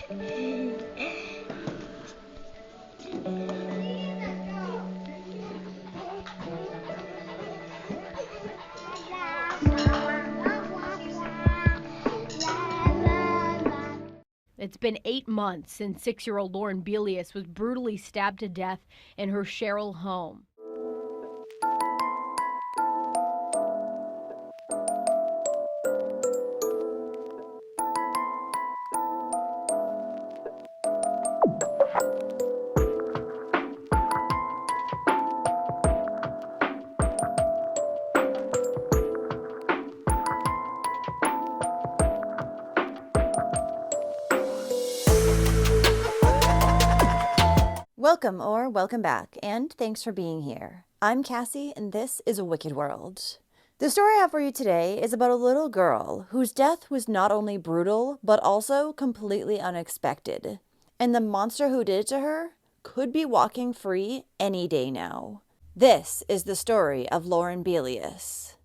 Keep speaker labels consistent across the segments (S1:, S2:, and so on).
S1: It's been 8 months since 6-year-old Lauren Belius was brutally stabbed to death in her Sherrill home.
S2: Welcome back, and thanks for being here. I'm Cassie, and this is A Wicked World. The story I have for you today is about a little girl whose death was not only brutal, but also completely unexpected. And the monster who did it to her could be walking free any day now. This is the story of Lauren Belius.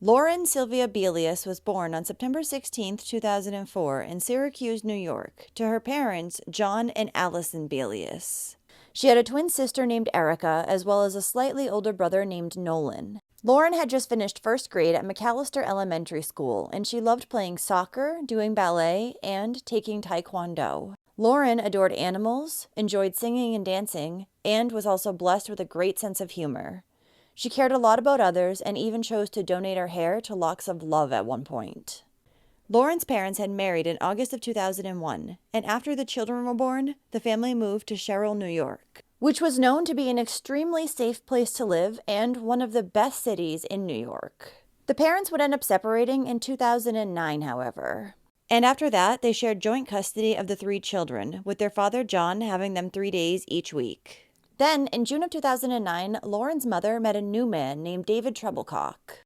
S2: Lauren Sylvia Belius was born on September 16, 2004 in Syracuse, New York, to her parents, John and Allison Belius. She had a twin sister named Erica, as well as a slightly older brother named Nolan. Lauren had just finished first grade at McAllister Elementary School, and she loved playing soccer, doing ballet, and taking taekwondo. Lauren adored animals, enjoyed singing and dancing, and was also blessed with a great sense of humor. She cared a lot about others and even chose to donate her hair to Locks of Love at one point. Lauren's parents had married in August of 2001, and after the children were born, the family moved to Sherrill, New York, which was known to be an extremely safe place to live and one of the best cities in New York. The parents would end up separating in 2009, however. And after that, they shared joint custody of the 3 children, with their father John having them 3 days each week. Then, in June of 2009, Lauren's mother met a new man named David Treblecock.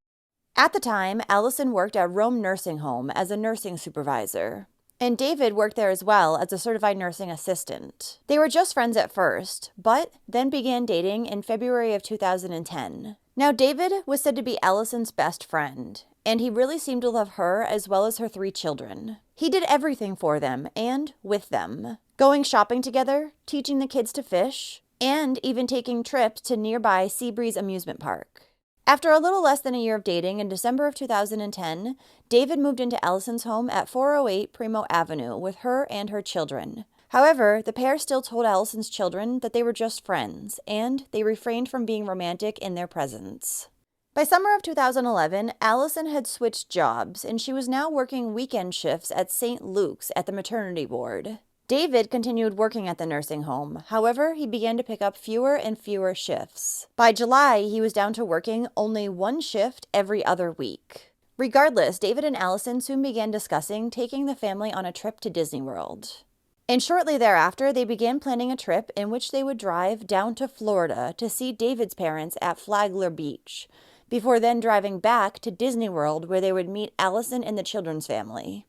S2: At the time, Allison worked at Rome Nursing Home as a nursing supervisor, and David worked there as well as a certified nursing assistant. They were just friends at first, but then began dating in February of 2010. Now, David was said to be Allison's best friend, and he really seemed to love her as well as her 3 children. He did everything for them and with them, going shopping together, teaching the kids to fish, and even taking trips to nearby Seabreeze amusement park. After a little less than a year of dating, in December of 2010, David moved into Allison's home at 408 Primo Avenue with her and her children. However, the pair still told Allison's children that they were just friends, and they refrained from being romantic in their presence. By summer of 2011, Allison had switched jobs, and she was now working weekend shifts at St. Luke's at the maternity ward. David continued working at the nursing home. However, he began to pick up fewer and fewer shifts. By July, he was down to working only 1 shift every other week. Regardless, David and Allison soon began discussing taking the family on a trip to Disney World. And shortly thereafter, they began planning a trip in which they would drive down to Florida to see David's parents at Flagler Beach, before then driving back to Disney World where they would meet Allison and the children's family.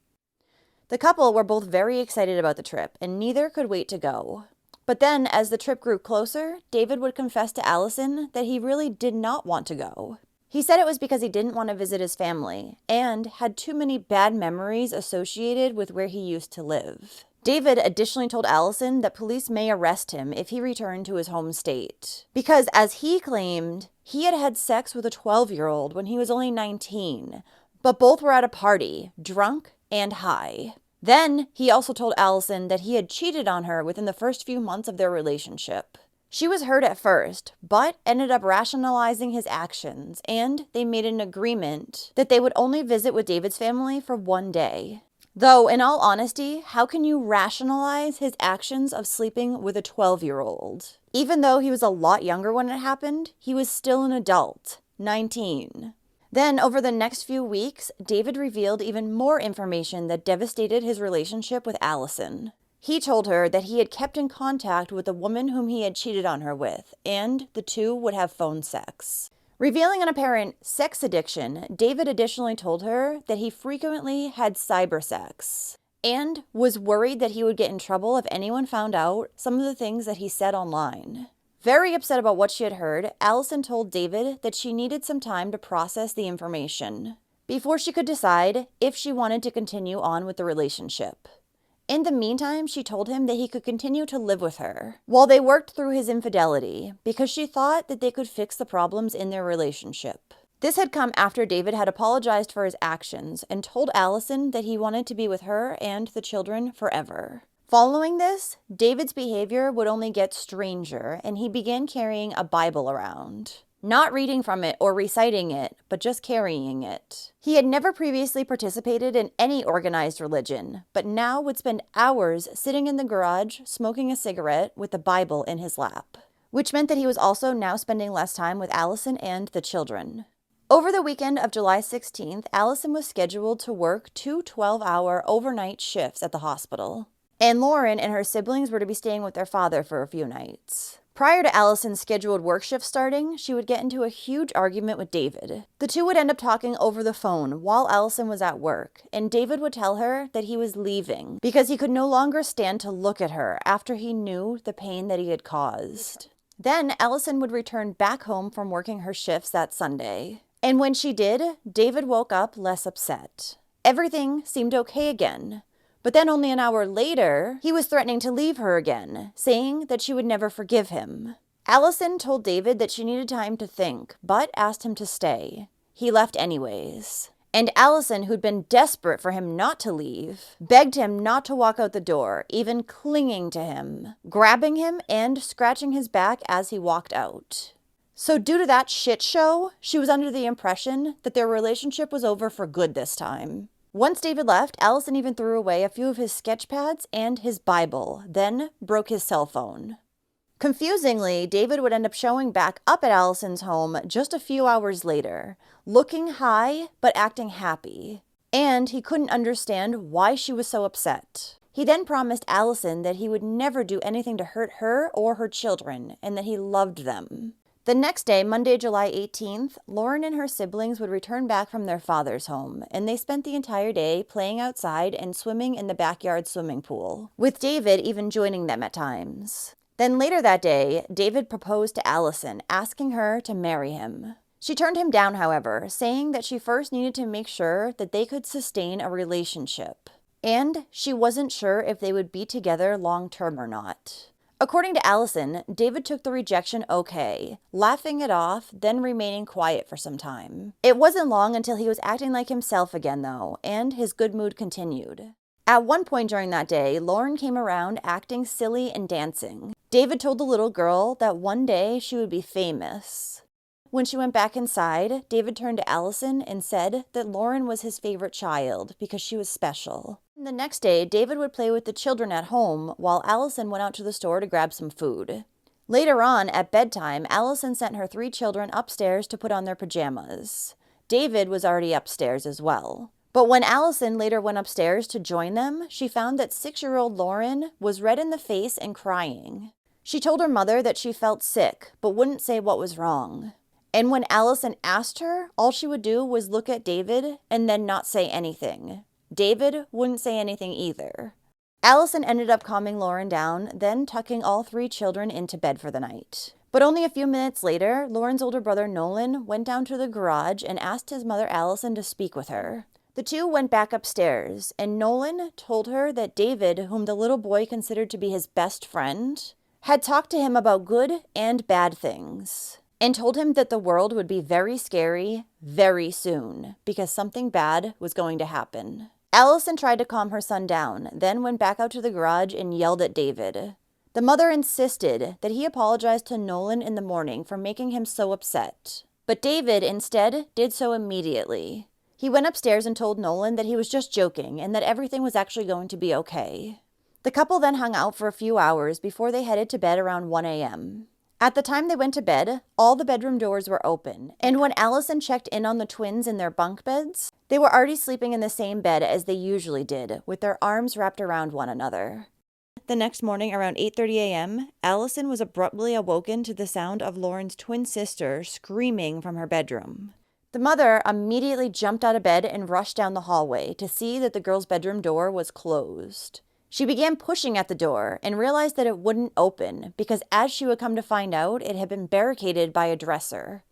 S2: The couple were both very excited about the trip, and neither could wait to go. But then, as the trip grew closer, David would confess to Allison that he really did not want to go. He said it was because he didn't want to visit his family, and had too many bad memories associated with where he used to live. David additionally told Allison that police may arrest him if he returned to his home state, because, as he claimed, he had had sex with a 12-year-old when he was only 19, but both were at a party, drunk and high. Then, he also told Allison that he had cheated on her within the first few months of their relationship. She was hurt at first, but ended up rationalizing his actions, and they made an agreement that they would only visit with David's family for 1 day. Though, in all honesty, how can you rationalize his actions of sleeping with a 12-year-old? Even though he was a lot younger when it happened, he was still an adult, 19. Then, over the next few weeks, David revealed even more information that devastated his relationship with Allison. He told her that he had kept in contact with the woman whom he had cheated on her with, and the two would have phone sex. Revealing an apparent sex addiction, David additionally told her that he frequently had cyber sex, and was worried that he would get in trouble if anyone found out some of the things that he said online. Very upset about what she had heard, Allison told David that she needed some time to process the information before she could decide if she wanted to continue on with the relationship. In the meantime, she told him that he could continue to live with her while they worked through his infidelity because she thought that they could fix the problems in their relationship. This had come after David had apologized for his actions and told Allison that he wanted to be with her and the children forever. Following this, David's behavior would only get stranger, and he began carrying a Bible around. Not reading from it or reciting it, but just carrying it. He had never previously participated in any organized religion, but now would spend hours sitting in the garage smoking a cigarette with the Bible in his lap, which meant that he was also now spending less time with Allison and the children. Over the weekend of July 16th, Allison was scheduled to work 2 12-hour overnight shifts at the hospital, and Lauren and her siblings were to be staying with their father for a few nights. Prior to Allison's scheduled work shift starting, she would get into a huge argument with David. The two would end up talking over the phone while Allison was at work, and David would tell her that he was leaving because he could no longer stand to look at her after he knew the pain that he had caused. Then Allison would return back home from working her shifts that Sunday. And when she did, David woke up less upset. Everything seemed okay again. But then only an hour later, he was threatening to leave her again, saying that she would never forgive him. Allison told David that she needed time to think, but asked him to stay. He left anyways. And Allison, who'd been desperate for him not to leave, begged him not to walk out the door, even clinging to him, grabbing him and scratching his back as he walked out. So due to that shit show, she was under the impression that their relationship was over for good this time. Once David left, Allison even threw away a few of his sketch pads and his Bible, then broke his cell phone. Confusingly, David would end up showing back up at Allison's home just a few hours later, looking high but acting happy. And he couldn't understand why she was so upset. He then promised Allison that he would never do anything to hurt her or her children, and that he loved them. The next day, Monday, July 18th, Lauren and her siblings would return back from their father's home, and they spent the entire day playing outside and swimming in the backyard swimming pool, with David even joining them at times. Then later that day, David proposed to Allison, asking her to marry him. She turned him down, however, saying that she first needed to make sure that they could sustain a relationship, and she wasn't sure if they would be together long-term or not. According to Allison, David took the rejection okay, laughing it off, then remaining quiet for some time. It wasn't long until he was acting like himself again, though, and his good mood continued. At one point during that day, Lauren came around acting silly and dancing. David told the little girl that one day she would be famous. When she went back inside, David turned to Allison and said that Lauren was his favorite child because she was special. The next day, David would play with the children at home while Allison went out to the store to grab some food. Later on, at bedtime, Allison sent her 3 children upstairs to put on their pajamas. David was already upstairs as well. But when Allison later went upstairs to join them, she found that 6-year-old Lauren was red in the face and crying. She told her mother that she felt sick, but wouldn't say what was wrong. And when Allison asked her, all she would do was look at David and then not say anything. David wouldn't say anything either. Allison ended up calming Lauren down, then tucking all 3 children into bed for the night. But only a few minutes later, Lauren's older brother Nolan went down to the garage and asked his mother Allison to speak with her. The two went back upstairs, and Nolan told her that David, whom the little boy considered to be his best friend, had talked to him about good and bad things, and told him that the world would be very scary very soon because something bad was going to happen. Allison tried to calm her son down, then went back out to the garage and yelled at David. The mother insisted that he apologize to Nolan in the morning for making him so upset. But David instead did so immediately. He went upstairs and told Nolan that he was just joking and that everything was actually going to be okay. The couple then hung out for a few hours before they headed to bed around 1 a.m. At the time they went to bed, all the bedroom doors were open, and when Allison checked in on the twins in their bunk beds, they were already sleeping in the same bed as they usually did, with their arms wrapped around one another. The next morning, around 8:30 a.m., Allison was abruptly awoken to the sound of Lauren's twin sister screaming from her bedroom. The mother immediately jumped out of bed and rushed down the hallway to see that the girl's bedroom door was closed. She began pushing at the door and realized that it wouldn't open because, as she would come to find out, it had been barricaded by a dresser.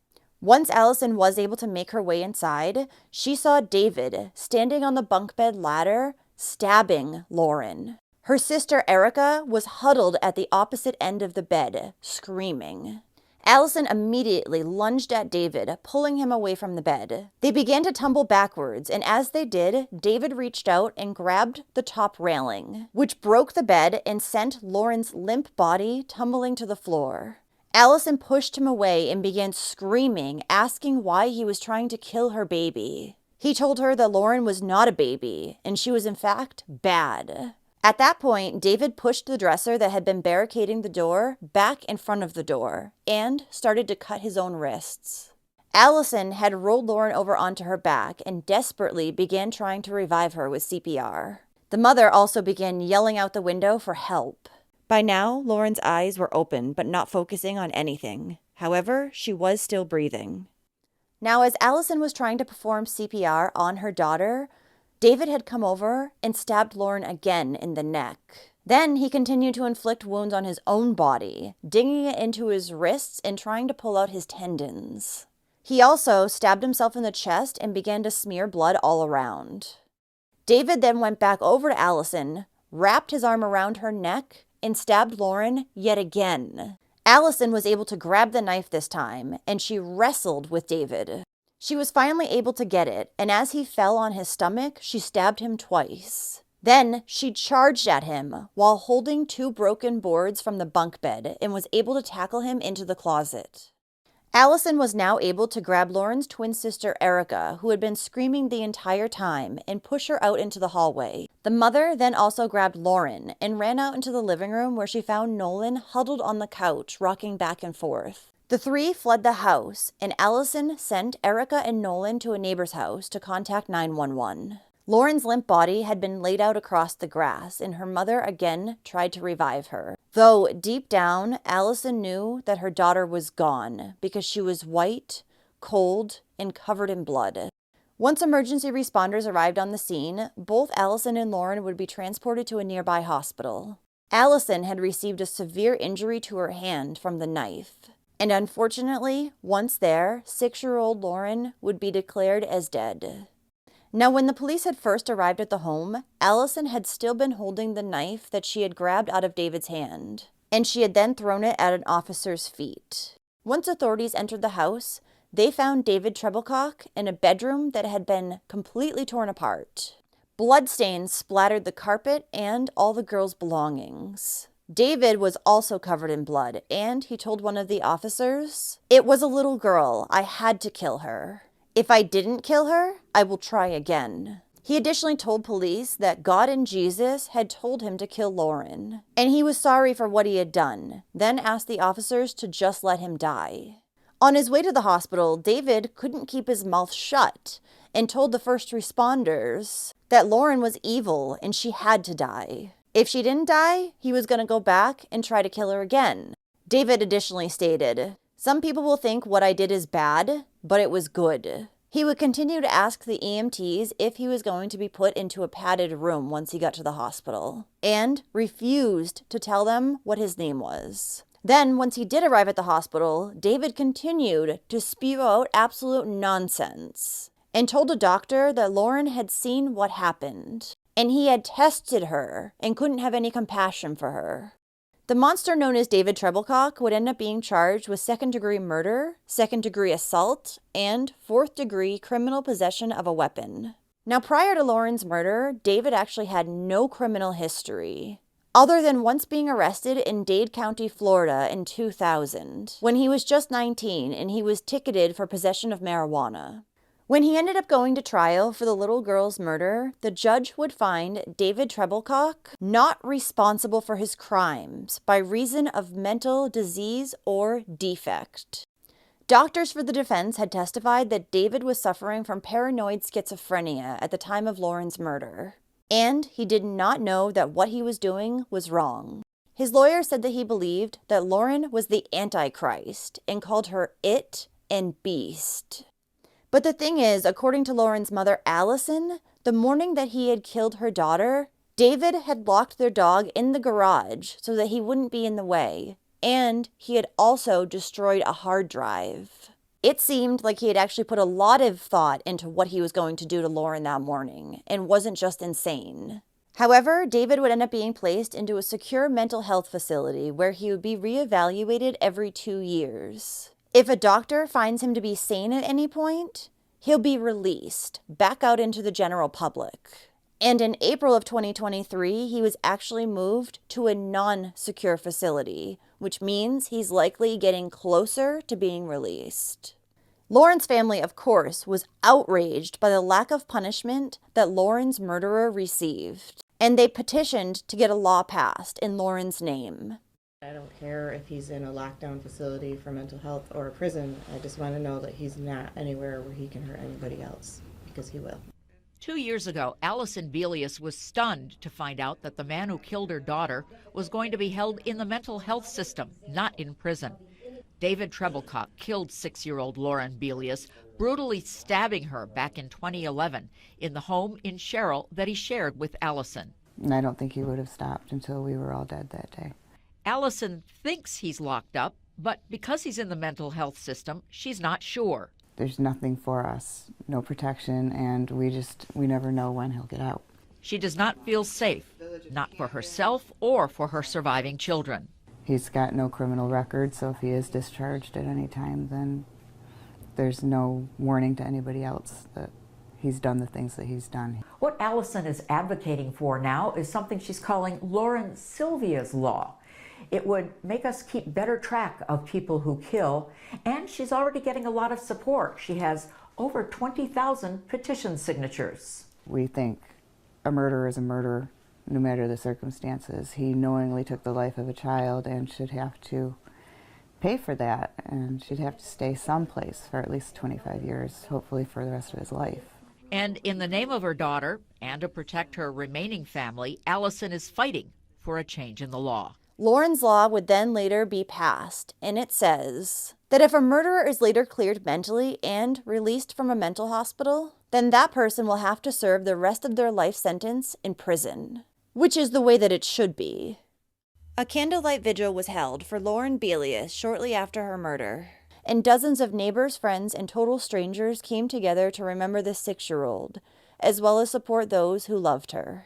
S2: Once Allison was able to make her way inside, she saw David standing on the bunk bed ladder, stabbing Lauren. Her sister Erica was huddled at the opposite end of the bed, screaming. Allison immediately lunged at David, pulling him away from the bed. They began to tumble backwards, and as they did, David reached out and grabbed the top railing, which broke the bed and sent Lauren's limp body tumbling to the floor. Allison pushed him away and began screaming, asking why he was trying to kill her baby. He told her that Lauren was not a baby, and she was in fact bad. At that point, David pushed the dresser that had been barricading the door back in front of the door and started to cut his own wrists. Allison had rolled Lauren over onto her back and desperately began trying to revive her with CPR. The mother also began yelling out the window for help. By now, Lauren's eyes were open but not focusing on anything. However, she was still breathing. Now, as Allison was trying to perform CPR on her daughter, David had come over and stabbed Lauren again in the neck. Then he continued to inflict wounds on his own body, digging it into his wrists and trying to pull out his tendons. He also stabbed himself in the chest and began to smear blood all around. David then went back over to Allison, wrapped his arm around her neck, and stabbed Lauren yet again. Allison was able to grab the knife this time, and she wrestled with David. She was finally able to get it, and as he fell on his stomach, she stabbed him twice. Then she charged at him while holding 2 broken boards from the bunk bed and was able to tackle him into the closet. Allison was now able to grab Lauren's twin sister Erica, who had been screaming the entire time, and push her out into the hallway. The mother then also grabbed Lauren and ran out into the living room where she found Nolan huddled on the couch, rocking back and forth. The 3 fled the house, and Allison sent Erica and Nolan to a neighbor's house to contact 911. Lauren's limp body had been laid out across the grass, and her mother again tried to revive her. Though deep down, Allison knew that her daughter was gone because she was white, cold, and covered in blood. Once emergency responders arrived on the scene, both Allison and Lauren would be transported to a nearby hospital. Allison had received a severe injury to her hand from the knife. And unfortunately, once there, 6-year-old Lauren would be declared as dead. Now, when the police had first arrived at the home, Allison had still been holding the knife that she had grabbed out of David's hand, and she had then thrown it at an officer's feet. Once authorities entered the house, they found David Treblecock in a bedroom that had been completely torn apart. Bloodstains splattered the carpet and all the girls' belongings. David was also covered in blood, and he told one of the officers, "It was a little girl. I had to kill her. If I didn't kill her, I will try again." He additionally told police that God and Jesus had told him to kill Lauren, and he was sorry for what he had done, then asked the officers to just let him die. On his way to the hospital, David couldn't keep his mouth shut and told the first responders that Lauren was evil and she had to die. If she didn't die, he was going to go back and try to kill her again. David additionally stated, "Some people will think what I did is bad, but it was good." He would continue to ask the EMTs if he was going to be put into a padded room once he got to the hospital, and refused to tell them what his name was. Then, once he did arrive at the hospital, David continued to spew out absolute nonsense and told a doctor that Lauren had seen what happened, and he had tested her and couldn't have any compassion for her. The monster known as David Treblecock would end up being charged with 2nd-degree murder, 2nd-degree assault, and 4th-degree criminal possession of a weapon. Now, prior to Lauren's murder, David actually had no criminal history, other than once being arrested in Dade County, Florida in 2000, when he was just 19 and he was ticketed for possession of marijuana. When he ended up going to trial for the little girl's murder, the judge would find David Treblecock not responsible for his crimes by reason of mental disease or defect. Doctors for the defense had testified that David was suffering from paranoid schizophrenia at the time of Lauren's murder, and he did not know that what he was doing was wrong. His lawyer said that he believed that Lauren was the Antichrist and called her it and beast. But the thing is, according to Lauren's mother, Allison, the morning that he had killed her daughter, David had locked their dog in the garage so that he wouldn't be in the way, and he had also destroyed a hard drive. It seemed like he had actually put a lot of thought into what he was going to do to Lauren that morning and wasn't just insane. However, David would end up being placed into a secure mental health facility where he would be reevaluated every 2 years. If a doctor finds him to be sane at any point, he'll be released back out into the general public. And in April of 2023, he was actually moved to a non-secure facility, which means he's likely getting closer to being released. Lauren's family, of course, was outraged by the lack of punishment that Lauren's murderer received, and they petitioned to get a law passed in Lauren's name.
S3: I don't care if he's in a lockdown facility for mental health or a prison. I just want to know that he's not anywhere where he can hurt anybody else, because he will.
S4: 2 years ago, Lauren Belius was stunned to find out that the man who killed her daughter was going to be held in the mental health system, not in prison. David Treblecock killed 6-year-old Lauren Belius, brutally stabbing her back in 2011 in the home in Sherrill that he shared with Allison.
S5: And I don't think he would have stopped until we were all dead that day.
S4: Allison thinks he's locked up, but because he's in the mental health system, she's not sure.
S5: There's nothing for us, no protection, and we never know when he'll get out.
S4: She does not feel safe, not for herself or for her surviving children.
S5: He's got no criminal record, so if he is discharged at any time, then there's no warning to anybody else that he's done the things that he's done.
S6: What Allison is advocating for now is something she's calling Lauren Sylvia's Law. It would make us keep better track of people who kill, and she's already getting a lot of support. She has over 20,000 petition signatures.
S5: We think a murder is a murder, no matter the circumstances. He knowingly took the life of a child and should have to pay for that, and should have to stay someplace for at least 25 years, hopefully for the rest of his life.
S4: And in the name of her daughter, and to protect her remaining family, Allison is fighting for a change in the law.
S2: Lauren's law would then later be passed, and it says that if a murderer is later cleared mentally and released from a mental hospital, then that person will have to serve the rest of their life sentence in prison, which is the way that it should be. A candlelight vigil was held for Lauren Belius shortly after her murder, and dozens of neighbors, friends, and total strangers came together to remember the 6-year-old, as well as support those who loved her.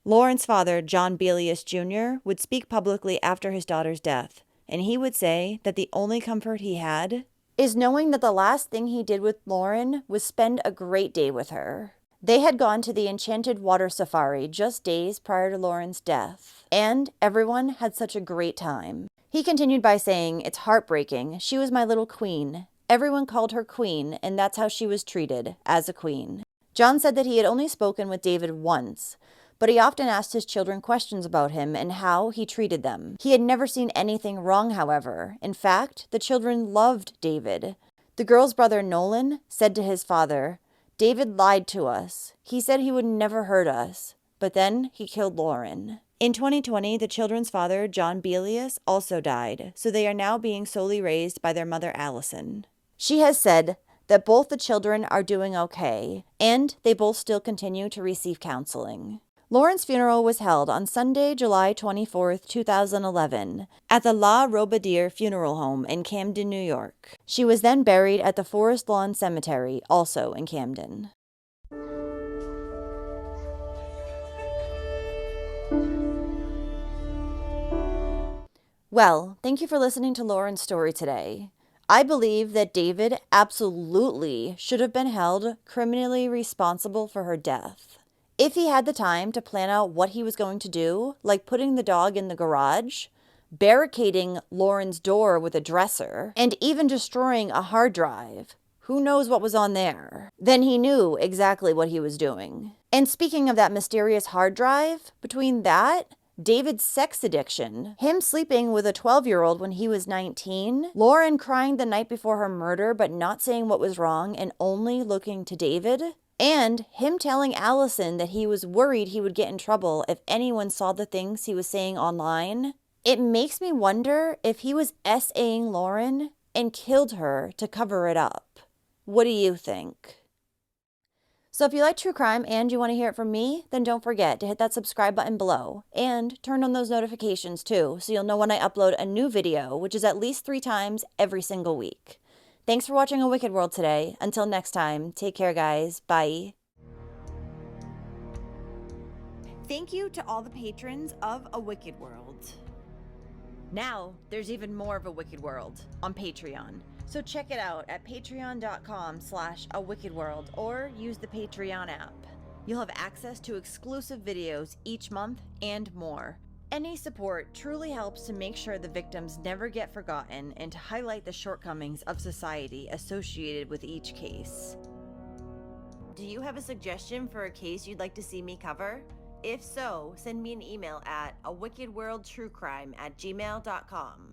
S2: Lauren's father, John Belius Jr., would speak publicly after his daughter's death, and he would say that the only comfort he had is knowing that the last thing he did with Lauren was spend a great day with her. They had gone to the Enchanted Water Safari just days prior to Lauren's death, and everyone had such a great time. He continued by saying, "It's heartbreaking. She was my little queen. Everyone called her queen, and that's how she was treated, as a queen." John said that he had only spoken with David once, but he often asked his children questions about him and how he treated them. He had never seen anything wrong, however. In fact, the children loved David. The girl's brother, Nolan, said to his father, "David lied to us. He said he would never hurt us, but then he killed Lauren." In 2020, the children's father, John Belius, also died, so they are now being solely raised by their mother, Allison. She has said that both the children are doing okay, and they both still continue to receive counseling. Lauren's funeral was held on Sunday, July 24th, 2011, at the La Robadier Funeral Home in Camden, New York. She was then buried at the Forest Lawn Cemetery, also in Camden. Well, thank you for listening to Lauren's story today. I believe that David absolutely should have been held criminally responsible for her death. If he had the time to plan out what he was going to do, like putting the dog in the garage, barricading Lauren's door with a dresser, and even destroying a hard drive, who knows what was on there, then he knew exactly what he was doing. And speaking of that mysterious hard drive, between that, David's sex addiction, him sleeping with a 12-year-old when he was 19, Lauren crying the night before her murder but not saying what was wrong and only looking to David, and him telling Allison that he was worried he would get in trouble if anyone saw the things he was saying online, it makes me wonder if he was SAing Lauren and killed her to cover it up. What do you think? So if you like true crime and you want to hear it from me, then don't forget to hit that subscribe button below and turn on those notifications too, so you'll know when I upload a new video, which is at least 3 times every single week. Thanks for watching A Wicked World today. Until next time, take care, guys. Bye. Thank you to all the patrons of A Wicked World. Now, there's even more of A Wicked World on Patreon. So check it out at patreon.com/awickedworld or use the Patreon app. You'll have access to exclusive videos each month and more. Any support truly helps to make sure the victims never get forgotten and to highlight the shortcomings of society associated with each case. Do you have a suggestion for a case you'd like to see me cover? If so, send me an email at awickedworldtruecrime@gmail.com.